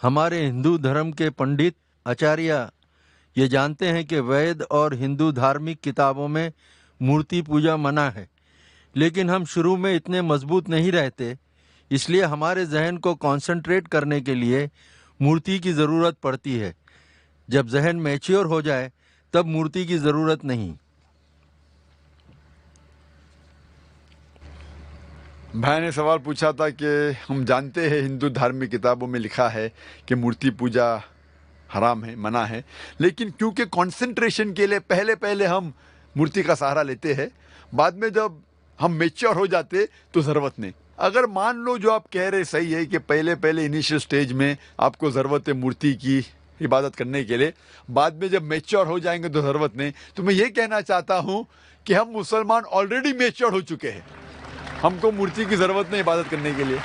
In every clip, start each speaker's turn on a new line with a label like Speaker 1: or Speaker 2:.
Speaker 1: ہمارے ہندو دھرم کے پنڈت آچاریہ یہ جانتے ہیں کہ وید اور ہندو دھارمک کتابوں میں مورتی پوجا منع ہے، لیکن ہم شروع میں اتنے مضبوط نہیں رہتے، اس لیے ہمارے ذہن کو کانسنٹریٹ کرنے کے لیے مورتی کی ضرورت پڑتی ہے۔ جب ذہن میچیور ہو جائے تب مورتی کی ضرورت نہیں۔
Speaker 2: بھائی نے سوال پوچھا تھا کہ ہم جانتے ہیں ہندو دھارمک کتابوں میں لکھا ہے کہ مورتی پوجا حرام ہے، منع ہے، لیکن کیونکہ کنسنٹریشن کے لیے پہلے ہم مورتی کا سہارا لیتے ہیں، بعد میں جب ہم میچور ہو جاتے تو ضرورت نہیں۔ اگر مان لو جو آپ کہہ رہے صحیح ہے کہ پہلے انیشیل سٹیج میں آپ کو ضرورت ہے مورتی کی عبادت کرنے کے لیے، بعد میں جب میچور ہو جائیں گے تو ضرورت نہیں، تو میں یہ کہنا چاہتا ہوں کہ ہم مسلمان آلریڈی میچور ہو چکے ہیں، ہم کو مورتی کی ضرورت نہیں عبادت کرنے کے لیے۔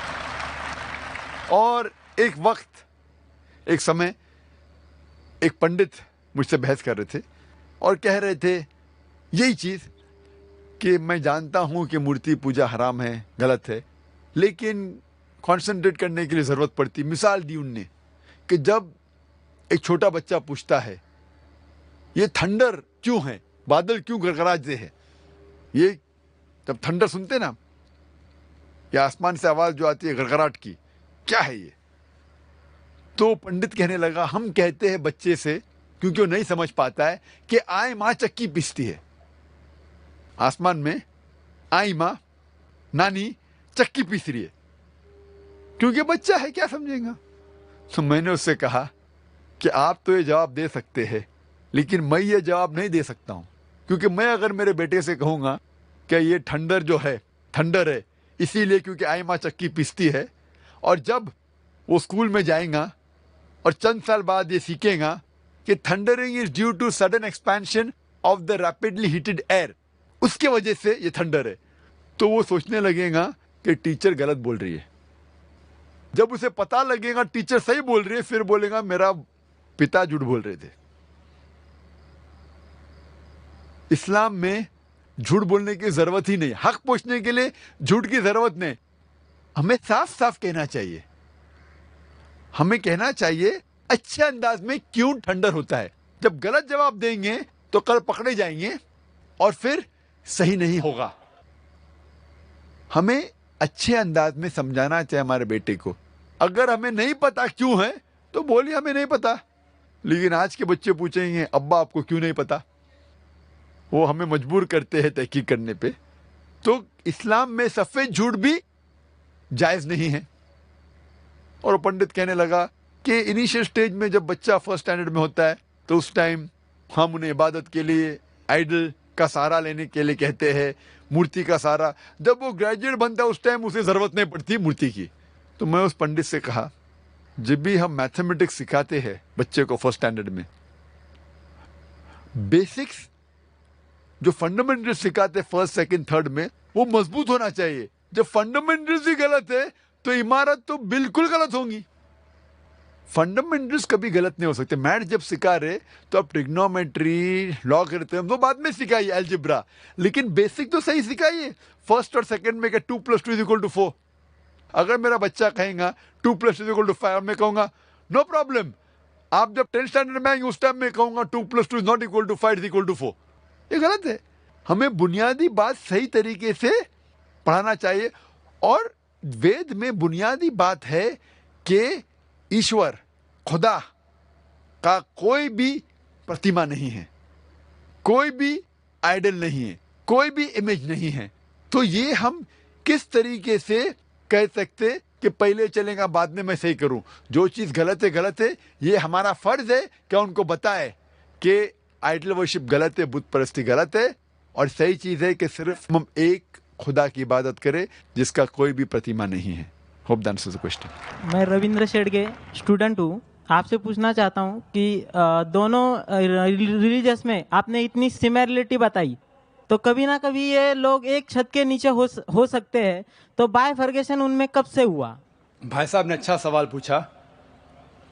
Speaker 2: اور ایک سمے ایک پنڈت مجھ سے بحث کر رہے تھے اور کہہ رہے تھے یہی چیز کہ میں جانتا ہوں کہ مورتی پوجا حرام ہے، غلط ہے، لیکن کانسنٹریٹ کرنے کے لیے ضرورت پڑتی۔ مثال دی ان نے کہ جب ایک چھوٹا بچہ پوچھتا ہے یہ تھنڈر کیوں ہے، بادل کیوں گڑگڑاتے ہیں، یہ جب تھنڈر سنتے نا یا آسمان سے آواز جو آتی ہے گڑگڑاہٹ کی، کیا ہے یہ؟ تو پنڈت کہنے لگا ہم کہتے ہیں بچے سے، کیونکہ وہ نہیں سمجھ پاتا ہے، کہ آئیں ماں چکی پیستی ہے، آسمان میں آئیں ماں نانی چکی پیس رہی ہے، کیونکہ بچہ ہے، کیا سمجھیں گا؟ تو میں نے اس سے کہا کہ آپ تو یہ جواب دے سکتے ہیں، لیکن میں یہ جواب نہیں دے سکتا ہوں، کیونکہ میں اگر میرے بیٹے سے کہوں گا کہ یہ تھنڈر جو ہے تھنڈر ہے اسی لیے کیونکہ آئی ماں چکی پیستی ہے، اور جب وہ اسکول میں جائیں گا اور چند سال بعد یہ سیکھیں گا کہ thundering is due to sudden expansion of the rapidly heated air, اس کی وجہ سے یہ تھنڈر ہے، تو وہ سوچنے لگے گا کہ ٹیچر غلط بول رہی ہے۔ جب اسے پتا لگے گا ٹیچر صحیح بول رہی ہے، پھر بولے گا میرا پتا جھوٹ بول رہے تھے۔ اسلام میں جھوٹ بولنے کی ضرورت ہی نہیں، حق پوچھنے کے لیے جھوٹ کی ضرورت نہیں، ہمیں صاف صاف کہنا چاہیے، ہمیں کہنا چاہیے اچھے انداز میں کیوں تھنڈر ہوتا ہے۔ جب غلط جواب دیں گے تو کل پکڑے جائیں گے اور پھر صحیح نہیں ہوگا۔ ہمیں اچھے انداز میں سمجھانا چاہیے ہمارے بیٹے کو، اگر ہمیں نہیں پتا کیوں ہے تو بولیے ہمیں نہیں پتا، لیکن آج کے بچے پوچھیں گے ابا آپ کو کیوں نہیں پتا، وہ ہمیں مجبور کرتے ہیں تحقیق کرنے پہ۔ تو اسلام میں سفید جھوٹ بھی جائز نہیں ہے۔ اور پنڈت کہنے لگا کہ انیشیل سٹیج میں جب بچہ فرسٹ اسٹینڈرڈ میں ہوتا ہے تو اس ٹائم ہم انہیں عبادت کے لیے آئیڈل کا سہارا لینے کے لیے کہتے ہیں، مورتی کا سہارا۔ جب وہ گریجویٹ بنتا ہے اس ٹائم اسے ضرورت نہیں پڑتی مورتی کی۔ تو میں اس پنڈت سے کہا جب بھی ہم میتھمیٹکس سکھاتے ہیں بچے کو فرسٹ اسٹینڈرڈ میں، بیسکس جو فنڈامنٹل سکھاتے فرسٹ سیکنڈ تھرڈ میں وہ مضبوط ہونا چاہیے۔ جب فنڈامنٹلز ہی غلط ہے تو عمارت تو بالکل غلط ہوں گی۔ فنڈامنٹلز کبھی غلط نہیں ہو سکتے۔ میتھ جب سکھا رہے تو اب ٹریگنومیٹری، لاگرتھم تو بعد میں سکھائیے، الجبرا، لیکن بیسک تو صحیح سکھائیے۔ فرسٹ اور سیکنڈ میں کہ 2 + 2 = 4، اگر میرا بچہ کہیں گا 2 + 2 = 5 اور میں کہوں گا نو پرابلم، آپ جب 10th اسٹینڈرڈ میں آئیں گے اس ٹائم میں کہوں گا 2 + 2 ≠ = 5 = 4، یہ غلط ہے۔ ہمیں بنیادی بات صحیح طریقے سے پڑھانا چاہیے، اور وید میں بنیادی بات ہے کہ ایشور، خدا کا کوئی بھی پرتیما نہیں ہے، کوئی بھی آئیڈل نہیں ہے، کوئی بھی امیج نہیں ہے۔ تو یہ ہم کس طریقے سے کہہ سکتے کہ پہلے چلیں گا بعد میں صحیح کروں؟ جو چیز غلط ہے، یہ ہمارا فرض ہے کہ ان کو بتائے کہ آئیڈل ورشپ غلط ہے، بت پرستی غلط ہے، اور صحیح چیز ہے کہ صرف ہم ایک خدا کی عبادت کریں جس کا کوئی بھی پرتیما نہیں ہے۔ Hope that answers the question.
Speaker 3: میں رویندر شیڑ کے اسٹوڈنٹ ہوں، آپ سے پوچھنا چاہتا ہوں کہ دونوں ریلیجس میں آپ نے اتنی سملرٹی بتائی، تو کبھی نہ کبھی یہ لوگ ایک چھت کے نیچے ہو سکتے ہیں، تو بائیفرگیشن ان میں کب سے ہوا؟
Speaker 2: بھائی صاحب نے اچھا سوال پوچھا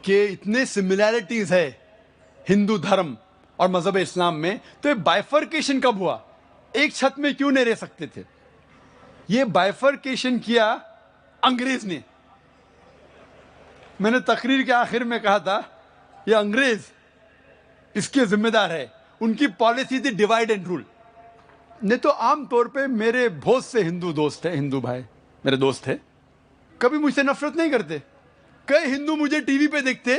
Speaker 2: کہ اتنے سملیرٹیز ہے ہندو دھرم اور مذہب اسلام میں، تو یہ بائیفرکیشن کب ہوا؟ ایک چھت میں کیوں نہیں رہ سکتے تھے؟ یہ بائیفرکیشن کیا انگریز نے۔ میں نے تقریر کے آخر میں کہا تھا یہ انگریز اس کے ذمہ دار ہے, ان کی پالیسی تھی ڈیوائڈ اینڈ رول. نہیں تو عام طور پہ میرے بہت سے ہندو دوست ہیں, ہندو بھائی میرے دوست ہیں, کبھی مجھ سے نفرت نہیں کرتے. کئی ہندو مجھے ٹی وی پہ دیکھتے,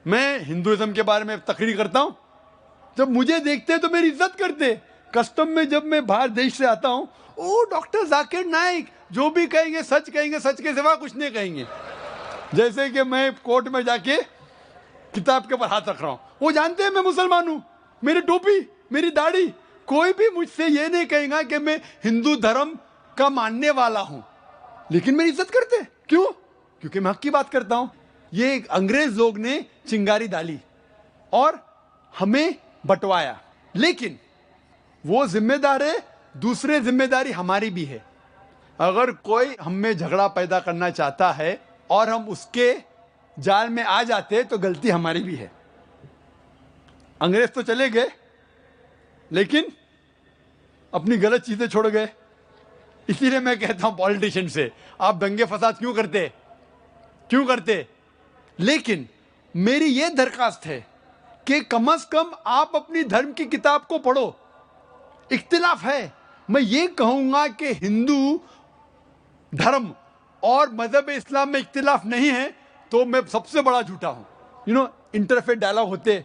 Speaker 2: میں ہندوازم کے بارے میں تقریر کرتا ہوں, جب مجھے دیکھتے تو میری عزت کرتے. کسٹم میں جب میں باہر دیش سے آتا ہوں, او ڈاکٹر ذاکر نائک, جو بھی کہیں گے سچ کہیں گے, سچ کے سوا کچھ نہیں کہیں گے. جیسے کہ میں کورٹ میں جا کے کتاب کے اوپر ہاتھ رکھ رہا ہوں, وہ جانتے ہیں میں مسلمان ہوں, میری ٹوپی, میری داڑھی, کوئی بھی مجھ سے یہ نہیں کہے گا کہ میں ہندو دھرم کا ماننے والا ہوں, لیکن میری عزت کرتے. کیوں؟ کیونکہ میں حق کی بات کرتا ہوں. یہ انگریز لوگ نے چنگاری ڈالی اور ہمیں بٹوایا, لیکن وہ ذمہ دار ہے, دوسرے ذمہ داری ہماری بھی ہے. اگر کوئی ہم میں جھگڑا پیدا کرنا چاہتا ہے اور ہم اس کے جال میں آ جاتے تو غلطی ہماری بھی ہے. انگریز تو چلے گئے لیکن اپنی غلط چیزیں چھوڑ گئے. اسی لیے میں کہتا ہوں پولیٹیشین سے, آپ دنگے فساد کیوں کرتے؟ لیکن میری یہ درخواست ہے کہ کم از کم آپ اپنی دھرم کی کتاب کو پڑھو. اختلاف ہے, میں یہ کہوں گا کہ ہندو دھرم اور مذہب اسلام میں اختلاف نہیں ہے تو میں سب سے بڑا جھوٹا ہوں. انٹرفیتھ ڈائلاگ ہوتے,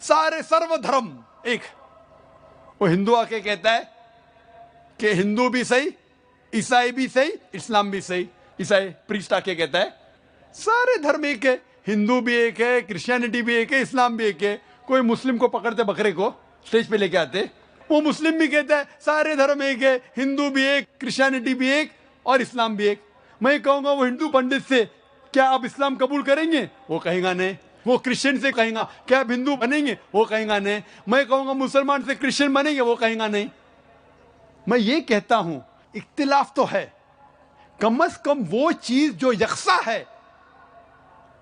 Speaker 2: سارے سرو دھرم ایک. وہ ہندو آ کے کہتا ہے کہ ہندو بھی صحیح, عیسائی بھی صحیح, اسلام بھی صحیح. عیسائی پریسٹ آ کے کہتا ہے سارے دھرم ایک ہے, ہندو بھی ایک ہے, کرسچینٹی بھی ایک ہے, اسلام بھی ایک ہے. کوئی مسلم کو پکڑتے بکرے کو اسٹیج پہ لے کے آتے, وہ مسلم بھی کہتا ہے سارے دھرم ایک ہے, ہندو بھی ایک, کرسچینٹی بھی ایک اور اسلام بھی ایک. میں کہوں گا وہ ہندو پنڈت سے کیا آپ اسلام قبول کریں گے؟ وہ کہیں گا نہیں. وہ کرسچن سے کہیں گا کیا آپ ہندو بنیں گے؟ وہ کہیں گا نہیں. میں کہوں گا مسلمان سے کرسچن بنیں گے؟ وہ کہیں گا نہیں. میں یہ کہتا ہوں اختلاف تو ہے, کم از کم وہ چیز جو یکساں ہے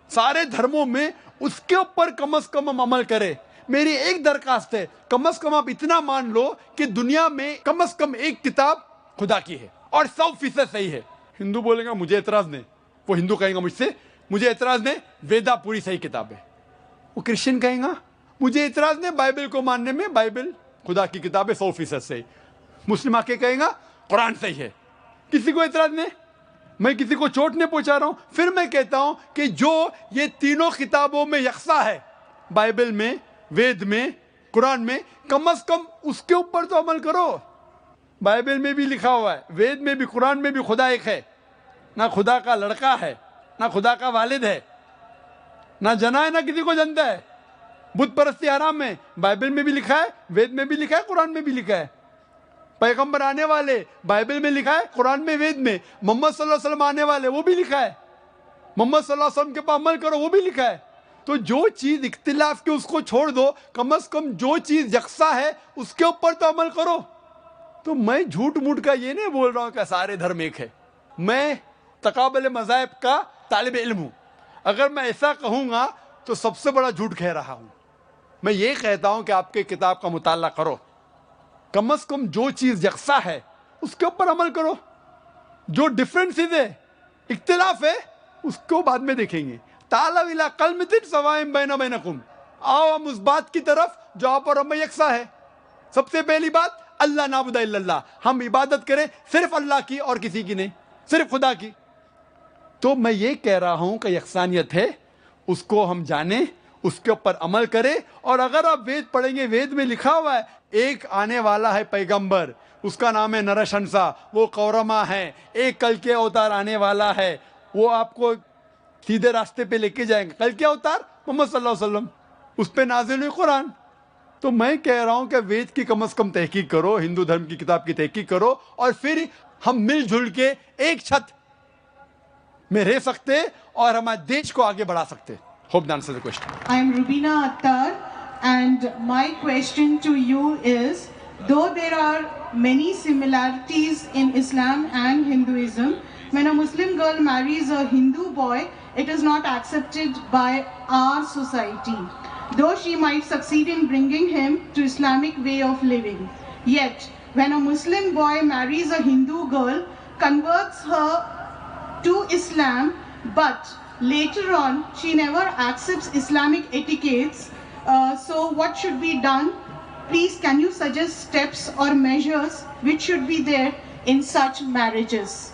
Speaker 2: سارے دھرموں میں, اس کے اوپر کم از کم ہم عمل کریں. میری ایک درخواست ہے, کم از کم آپ اتنا مان لو کہ دنیا میں کم از کم ایک کتاب خدا کی ہے اور 100% صحیح ہے. ہندو بولے گا مجھے اعتراض نہیں, وہ ہندو کہیں گا مجھ سے مجھے اعتراض نہیں, ویدا پوری صحیح کتاب ہے. وہ کرسچن کہیں گا مجھے اعتراض نہیں بائبل کو ماننے میں, بائبل خدا کی کتاب ہے 100% صحیح. مسلم آ کے کہیں گا قرآن صحیح ہے. کسی کو اعتراض نہیں, میں کسی کو چوٹ نہیں پہنچا رہا ہوں. پھر میں کہتا ہوں کہ جو یہ تینوں کتابوں میں یکساں ہے, بائبل میں, وید میں, قرآن میں, کم از کم اس کے اوپر تو عمل کرو. بائبل میں بھی لکھا ہوا ہے, وید میں بھی, قرآن میں بھی خدا ایک ہے. نہ خدا کا لڑکا ہے, نہ خدا کا والد ہے, نہ جنا ہے, نہ کسی کو جنتا ہے. بت پرستی حرام ہے, بائبل میں بھی لکھا ہے, وید میں بھی لکھا ہے, قرآن میں بھی لکھا ہے. پیغمبر آنے والے, بائبل میں لکھا ہے, قرآن میں, وید میں. محمد صلی اللہ علیہ وسلم آنے والے, وہ بھی لکھا ہے. محمد صلی اللہ علیہ وسلم کے پاس عمل کرو, وہ بھی لکھا ہے. تو جو چیز اختلاف کے اس کو چھوڑ دو, کم از کم جو چیز یکساں ہے اس کے اوپر تو عمل کرو. تو میں جھوٹ موٹ کا یہ نہیں بول رہا ہوں کہ سارے دھرم ایک ہے. میں تقابل مذاہب کا طالب علم ہوں. اگر میں ایسا کہوں گا تو سب سے بڑا جھوٹ کہہ رہا ہوں. میں یہ کہتا ہوں کہ آپ کے کتاب کا مطالعہ کرو, کم از کم جو چیز یکساں ہے اس کے اوپر عمل کرو. جو ڈفرینسز ہے, اختلاف ہے, اس کو بعد میں دیکھیں گے. تعالوا الی کلمۃ سواء بیننا وبینکم, آؤ ہم اس بات کی طرف جو آپ اور ہم میں یکساں ہے. سب سے پہلی بات, اللہ نعبد الا اللہ, ہم عبادت کریں صرف اللہ کی اور کسی کی نہیں, صرف خدا کی. تو میں یہ کہہ رہا ہوں کہ یکسانیت ہے, اس کو ہم جانیں, اس کے اوپر عمل کریں. اور اگر آپ وید پڑھیں گے, وید میں لکھا ہوا ہے ایک آنے والا ہے پیغمبر, اس کا نام ہے نرشنسا, وہ قورما ہے. ایک کل کے اوتار آنے والا ہے, وہ آپ کو سیدھے راستے پہ لے کے جائیں گے. کل کے اوتار محمد صلی اللہ علیہ وسلم, اس پہ نازل ہوئی قرآن. تو میں کہہ رہا ہوں کہ وید کی کم از کم تحقیق کرو, ہندو دھرم کی کتاب کی تحقیق کرو, اور پھر ہم مل جل کے ایک چھت میں رہ سکتے اور ہمارے دیش کو آگے بڑھا سکتے. Hope that answers the question.
Speaker 4: I am Rubina Attar, and my question to you is, though there are many similarities in Islam and Hinduism, when a Muslim girl marries a Hindu boy, it is not accepted by our society, though she might succeed in bringing him to Islamic way of living. Yet, when a Muslim boy marries a Hindu girl, converts her to Islam, but later on she never accepts Islamic etiquettes. So what should be done? Please, can you suggest steps or measures which should be there in such marriages?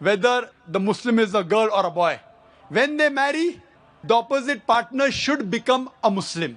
Speaker 2: whether the Muslim is a girl or a boy, when they marry, the opposite partner should become a Muslim.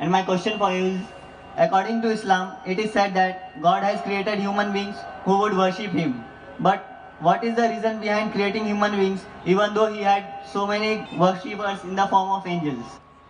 Speaker 5: And my question for you is, according to Islam, it is said that God has created human beings who would worship Him. But what is the reason behind creating human beings, even though He had so many worshippers in the form of angels?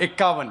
Speaker 2: 51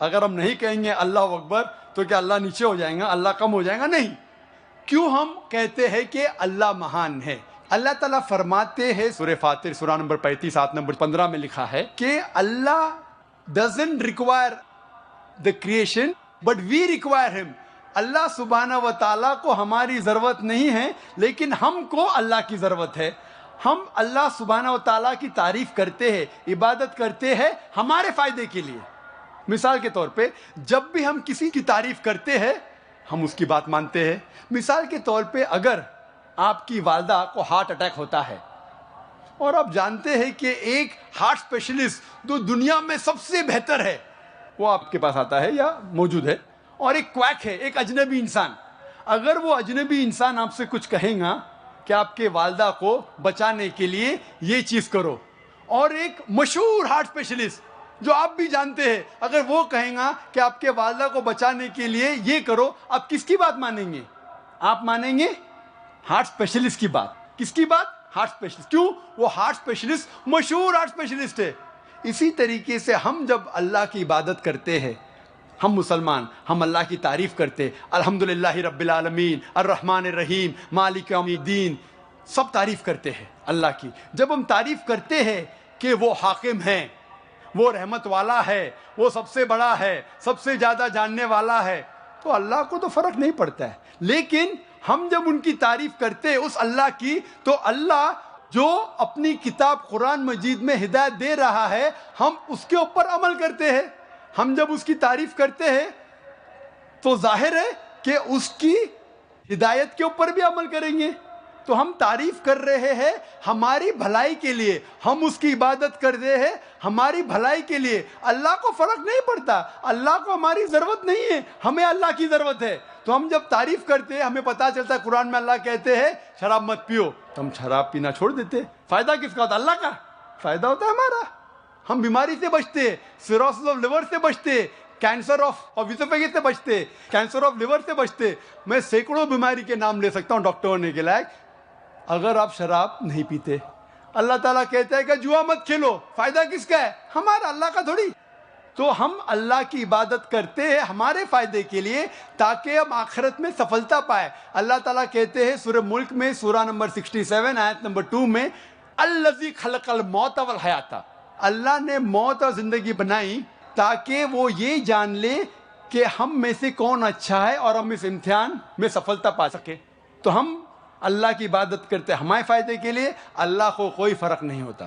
Speaker 2: اگر ہم نہیں کہیں گے اللہ اکبر تو کیا اللہ نیچے ہو جائیں گا, اللہ کم ہو جائیں گا؟ نہیں. کیوں ہم کہتے ہیں کہ اللہ مہان ہے؟ اللہ تعالیٰ فرماتے ہیں سورہ فاطر سورہ نمبر 35 آیت نمبر 15 میں لکھا ہے کہ اللہ doesn't require the creation but we require him. اللہ سبحانہ و تعالیٰ کو ہماری ضرورت نہیں ہے لیکن ہم کو اللہ کی ضرورت ہے. ہم اللہ سبحانہ و تعالیٰ کی تعریف کرتے ہیں, عبادت کرتے ہیں ہمارے فائدے کے لیے. مثال کے طور پہ جب بھی ہم کسی کی تعریف کرتے ہیں ہم اس کی بات مانتے ہیں. مثال کے طور پہ اگر آپ کی والدہ کو ہارٹ اٹیک ہوتا ہے اور آپ جانتے ہیں کہ ایک ہارٹ اسپیشلسٹ جو دنیا میں سب سے بہتر ہے وہ آپ کے پاس آتا ہے یا موجود ہے, اور ایک کویک ہے, ایک اجنبی انسان, اگر وہ اجنبی انسان آپ سے کچھ کہیں گا کہ آپ کے والدہ کو بچانے کے لیے یہ چیز کرو, اور ایک مشہور ہارٹ اسپیشلسٹ جو آپ بھی جانتے ہیں اگر وہ کہیں گا کہ آپ کے والدہ کو بچانے کے لیے یہ کرو, آپ کس کی بات مانیں گے؟ آپ مانیں گے ہارٹ اسپیشلسٹ کی بات. کس کی بات؟ Heart specialist. کیوں؟ وہ ہارٹ اسپیشلسٹ مشہور ہارٹ اسپیشلسٹ ہے. اسی طریقے سے ہم جب اللہ کی عبادت کرتے ہیں, ہم مسلمان, ہم اللہ کی تعریف کرتے, الحمدللہ رب العالمین الرحمن الرحیم مالک یوم الدین, سب تعریف کرتے ہیں اللہ کی. جب ہم تعریف کرتے ہیں کہ وہ حاکم ہیں, وہ رحمت والا ہے, وہ سب سے بڑا ہے, سب سے زیادہ جاننے والا ہے, تو اللہ کو تو فرق نہیں پڑتا ہے. لیکن ہم جب ان کی تعریف کرتے اس اللہ کی, تو اللہ جو اپنی کتاب قرآن مجید میں ہدایت دے رہا ہے ہم اس کے اوپر عمل کرتے ہیں. ہم جب اس کی تعریف کرتے ہیں تو ظاہر ہے کہ اس کی ہدایت کے اوپر بھی عمل کریں گے. تو ہم تعریف کر رہے ہیں ہماری بھلائی کے لیے, ہم اس کی عبادت کر رہے ہیں ہماری بھلائی کے لیے. اللہ کو فرق نہیں پڑتا, اللہ کو ہماری ضرورت نہیں ہے, ہمیں اللہ کی ضرورت ہے. تو ہم جب تعریف کرتے ہیں ہمیں پتہ چلتا ہے قرآن میں اللہ کہتے ہیں شراب مت پیو, تو ہم شراب پینا چھوڑ دیتے. فائدہ کس کا ہوتا ہے؟ اللہ کا فائدہ ہوتا ہے ہمارا. ہم بیماری سے بچتے, سیروسس آف لیور سے بچتے, کینسر آف اسوفیگس سے بچتے, کینسر آف لیور سے بچتے. میں سینکڑوں بیماری کے نام لے سکتا ہوں ڈاکٹر ہونے کے لائق, اگر آپ شراب نہیں پیتے. اللہ تعالیٰ کہتا ہے کہ جوا مت کھیلو, فائدہ کس کا ہے؟ ہمارا, اللہ کا تھوڑی. تو ہم اللہ کی عبادت کرتے ہیں ہمارے فائدے کے لیے تاکہ ہم آخرت میں سفلتا پائے. اللہ تعالیٰ کہتے ہیں سورہ ملک میں سورہ نمبر 67 آیت نمبر 2 میں, الذی خلق الموت والحیات, اللہ نے موت اور زندگی بنائی تاکہ وہ یہ جان لے کہ ہم میں سے کون اچھا ہے اور ہم اس امتحان میں سفلتا پا سکے. تو ہم اللہ کی عبادت کرتے ہمارے فائدے کے لیے, اللہ کو کوئی فرق نہیں ہوتا.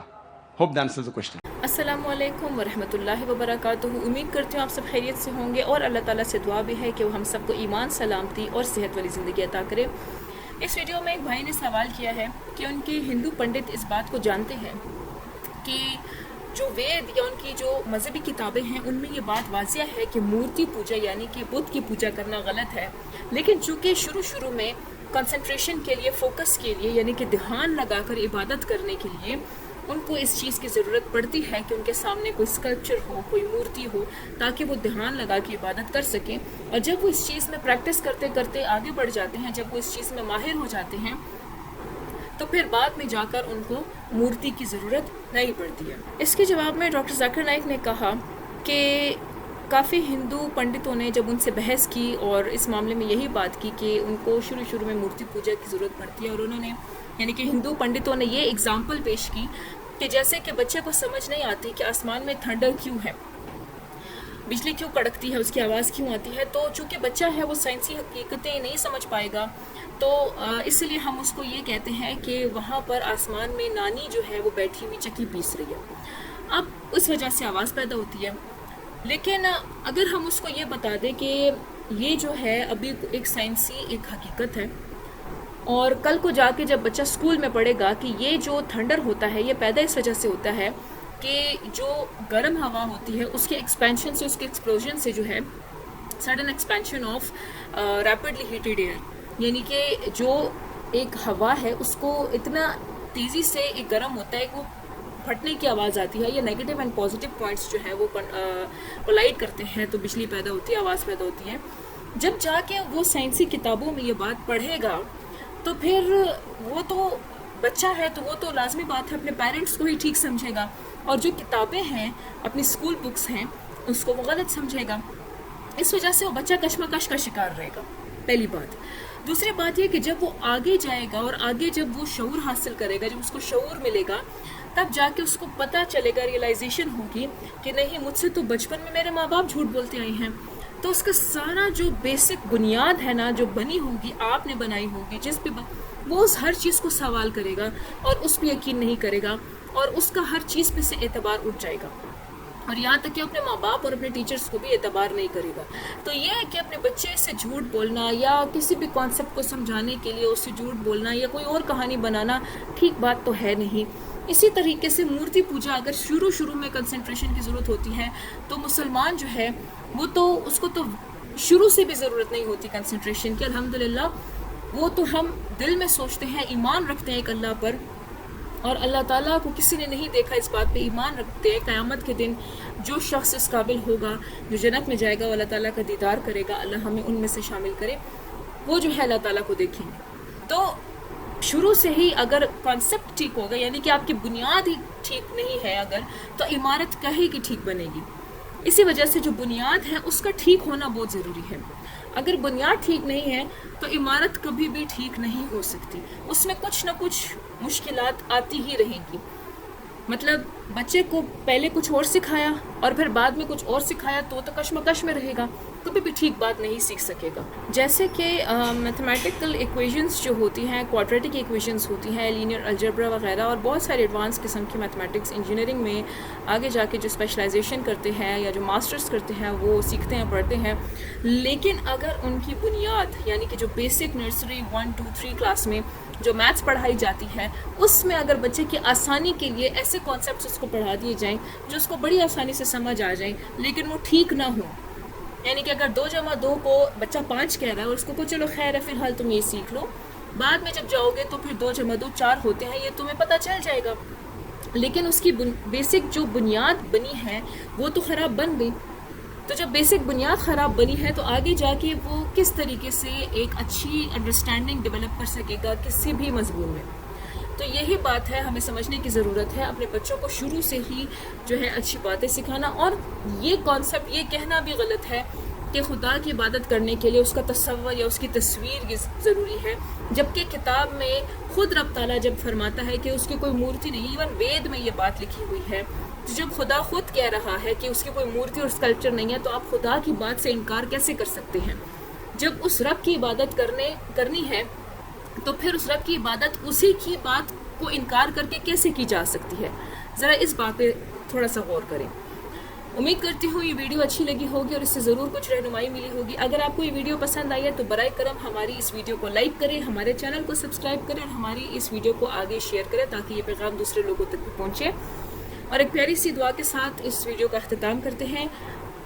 Speaker 2: Hope that answers the question.
Speaker 6: السلام علیکم ورحمۃ اللہ وبرکاتہ. امید کرتی ہوں آپ سب خیریت سے ہوں گے, اور اللہ تعالیٰ سے دعا بھی ہے کہ وہ ہم سب کو ایمان, سلامتی اور صحت والی زندگی عطا کرے. اس ویڈیو میں ایک بھائی نے سوال کیا ہے کہ ان کے ہندو پنڈت اس بات کو جانتے ہیں کہ جو وید یا ان کی جو مذہبی کتابیں ہیں ان میں یہ بات واضح ہے کہ مورتی پوجا یعنی کہ بت کی پوجا کرنا غلط ہے, لیکن چونکہ شروع میں کنسنٹریشن کے لیے, فوکس کے لیے یعنی کہ دھیان لگا کر عبادت کرنے کے لیے ان کو اس چیز کی ضرورت پڑتی ہے کہ ان کے سامنے کوئی اسکلپچر ہو, کوئی مورتی ہو, تاکہ وہ دھیان لگا کے عبادت کر سکیں. اور جب وہ اس چیز میں پریکٹس کرتے کرتے آگے بڑھ جاتے ہیں, جب وہ اس چیز میں ماہر ہو جاتے ہیں, تو پھر بعد میں جا کر ان کو مورتی کی ضرورت نہیں پڑتی ہے. اس کے جواب میں ڈاکٹر ذاکر نائک نے کہا کہ کافی ہندو پنڈتوں نے جب ان سے بحث کی اور اس معاملے میں یہی بات کی کہ ان کو شروع میں مورتی پوجا کی ضرورت پڑتی ہے, اور انہوں نے یعنی کہ ہندو پنڈتوں نے یہ اگزامپل پیش کی کہ جیسے کہ بچے کو سمجھ نہیں آتی کہ آسمان میں تھنڈر کیوں ہے, بجلی کیوں کڑکتی ہے, اس کی آواز کیوں آتی ہے. تو چونکہ بچہ ہے وہ سائنسی حقیقتیں نہیں سمجھ پائے گا, تو اس لیے ہم اس کو یہ کہتے ہیں کہ وہاں پر آسمان میں نانی جو ہے وہ بیٹھی ہوئی چکی پیس رہی ہے, اب اس وجہ سے آواز پیدا ہوتی ہے. لیکن اگر ہم اس کو یہ بتا دیں کہ یہ جو ہے ابھی ایک سائنسی ایک حقیقت ہے, اور کل کو جا کے جب بچہ اسکول میں پڑھے گا کہ یہ جو تھنڈر ہوتا ہے یہ پیدا اس وجہ سے ہوتا ہے کہ جو گرم ہوا ہوتی ہے اس کے ایکسپینشن سے, اس کے ایکسپلوژن سے جو ہے sudden expansion of rapidly heated air, یعنی کہ جو ایک ہوا ہے اس کو اتنا تیزی سے ایک گرم ہوتا ہے کہ وہ پھٹنے کی آواز آتی ہے, یا نیگیٹو اینڈ پازیٹیو پوائنٹس جو ہے وہ کولائڈ کرتے ہیں تو بجلی پیدا ہوتی ہے, آواز پیدا ہوتی ہے. جب جا کے وہ سائنسی کتابوں میں یہ بات پڑھے گا تو پھر وہ تو بچہ ہے تو وہ تو لازمی بات ہے اپنے پیرنٹس کو ہی ٹھیک سمجھے گا, اور جو کتابیں ہیں اپنی اسکول بکس ہیں اس کو وہ غلط سمجھے گا. اس وجہ سے وہ بچہ کشمکش کا شکار رہے گا. پہلی بات. دوسری بات یہ کہ جب وہ آگے جائے گا اور آگے جب وہ شعور حاصل کرے گا, جب اس کو شعور ملے گا, تب جا کے اس کو پتہ چلے گا, ریئلائزیشن ہوگی کہ نہیں, مجھ سے تو بچپن میں میرے ماں باپ جھوٹ بولتے آئے ہیں. تو اس کا سارا جو بیسک بنیاد ہے نا, جو بنی ہوگی, آپ نے بنائی ہوگی, جس پہ وہ اس ہر چیز کو سوال کرے گا اور اس پہ یقین نہیں کرے گا, اور اس کا ہر چیز پہ سے اعتبار اٹھ جائے گا, اور یہاں تک کہ اپنے ماں باپ اور اپنے ٹیچرز کو بھی اعتبار نہیں کرے گا. تو یہ ہے کہ اپنے بچے سے جھوٹ بولنا یا کسی بھی کانسیپٹ کو سمجھانے کے لیے اس سے جھوٹ بولنا یا کوئی اور کہانی بنانا ٹھیک بات تو ہے نہیں. اسی طریقے سے مورتی پوجا اگر شروع میں کنسنٹریشن کی ضرورت ہوتی ہے, تو مسلمان جو ہے وہ تو اس کو تو شروع سے بھی ضرورت نہیں ہوتی کنسنٹریشن کی. الحمدللہ وہ تو ہم دل میں سوچتے ہیں, ایمان رکھتے ہیں ایک اللہ پر, اور اللہ تعالیٰ کو کسی نے نہیں دیکھا, اس بات پہ ایمان رکھتے ہیں. قیامت کے دن جو شخص اس قابل ہوگا, جو جنت میں جائے گا, وہ اللہ تعالیٰ کا دیدار کرے گا. اللہ ہمیں ان میں سے شامل کرے. وہ جو ہے اللہ تعالیٰ کو دیکھیں گے. تو شروع سے ہی اگر کانسیپٹ ٹھیک ہوگا, یعنی کہ آپ کی بنیاد ہی ٹھیک نہیں ہے اگر, تو عمارت کہے کہ ٹھیک بنے گی. اسی وجہ سے جو بنیاد ہے اس کا ٹھیک ہونا بہت ضروری ہے. اگر بنیاد ٹھیک نہیں ہے تو عمارت کبھی بھی ٹھیک نہیں ہو سکتی. اس میں کچھ نہ کچھ مشکلات آتی ہی رہیں گی. مطلب بچے کو پہلے کچھ اور سکھایا اور پھر بعد میں کچھ اور سکھایا تو کشمکش میں رہے گا, کبھی بھی ٹھیک بات نہیں سیکھ سکے گا. جیسے کہ میتھمیٹیکل ایکویشنز جو ہوتی ہیں, کوادریٹک ایکویشنز ہوتی ہیں, لینئر الجبرا وغیرہ, اور بہت سارے ایڈوانس قسم کی میتھمیٹکس انجینئرنگ میں آگے جا کے جو اسپیشلائزیشن کرتے ہیں یا جو ماسٹرز کرتے ہیں وہ سیکھتے ہیں, پڑھتے ہیں. لیکن اگر ان کی بنیاد یعنی کہ جو بیسک نرسری 1 2 3 کلاس میں جو میتھس پڑھائی جاتی ہے, اس میں اگر بچے کی آسانی کے لیے ایسے کانسیپٹس اس کو پڑھا دیے جائیں جو اس کو بڑی آسانی سے سمجھ آ جائیں, لیکن وہ ٹھیک نہ ہوں, یعنی کہ اگر 2 + 2 کو بچہ 5 کہہ رہا ہے اور اس کو چلو خیر ہے فی الحال تم یہ سیکھ لو, بعد میں جب جاؤ گے تو پھر 2 + 2 4 ہوتے ہیں, یہ تمہیں پتہ چل جائے گا. لیکن اس کی بیسک جو بنیاد بنی ہے وہ تو خراب بن گئی. تو جب بیسک بنیاد خراب بنی ہے تو آگے جا کے وہ کس طریقے سے ایک اچھی انڈرسٹینڈنگ ڈیولپ کر سکے گا کسی بھی مضمون میں. تو یہی بات ہے, ہمیں سمجھنے کی ضرورت ہے اپنے بچوں کو شروع سے ہی جو ہے اچھی باتیں سکھانا. اور یہ کانسیپٹ یہ کہنا بھی غلط ہے کہ خدا کی عبادت کرنے کے لیے اس کا تصور یا اس کی تصویر ضروری ہے, جبکہ کتاب میں خود رب تعالیٰ جب فرماتا ہے کہ اس کی کوئی مورتی نہیں, ایون وید میں یہ بات لکھی ہوئی ہے. تو جب خدا خود کہہ رہا ہے کہ اس کی کوئی مورتی اور اسکلپچر نہیں ہے, تو آپ خدا کی بات سے انکار کیسے کر سکتے ہیں؟ جب اس رب کی عبادت کرنی ہے تو پھر اس رب کی عبادت اسی کی بات کو انکار کر کے کیسے کی جا سکتی ہے؟ ذرا اس بات پہ تھوڑا سا غور کریں. امید کرتی ہوں یہ ویڈیو اچھی لگی ہوگی اور اس سے ضرور کچھ رہنمائی ملی ہوگی. اگر آپ کو یہ ویڈیو پسند آئی ہے تو برائے کرم ہماری اس ویڈیو کو لائک کریں, ہمارے چینل کو سبسکرائب کریں اور ہماری اس ویڈیو کو آگے شیئر کریں تاکہ یہ پیغام دوسرے لوگوں تک بھی پہنچے. اور ایک پیاری سی دعا کے ساتھ اس ویڈیو کا اختتام کرتے ہیں.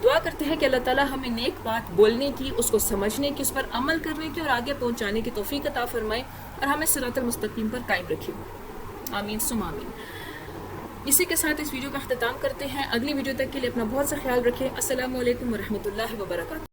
Speaker 6: دعا کرتے ہیں کہ اللہ تعالیٰ ہمیں نیک بات بولنے کی, اس کو سمجھنے کی, اس پر عمل کرنے کی اور آگے پہنچانے کی توفیق عطا فرمائے اور ہمیں صراط المستقیم پر قائم رکھے. آمین ثم آمین. اسی کے ساتھ اس ویڈیو کا اختتام کرتے ہیں. اگلی ویڈیو تک کے لیے اپنا بہت سا خیال رکھیں. السلام علیکم ورحمۃ اللہ وبرکاتہ.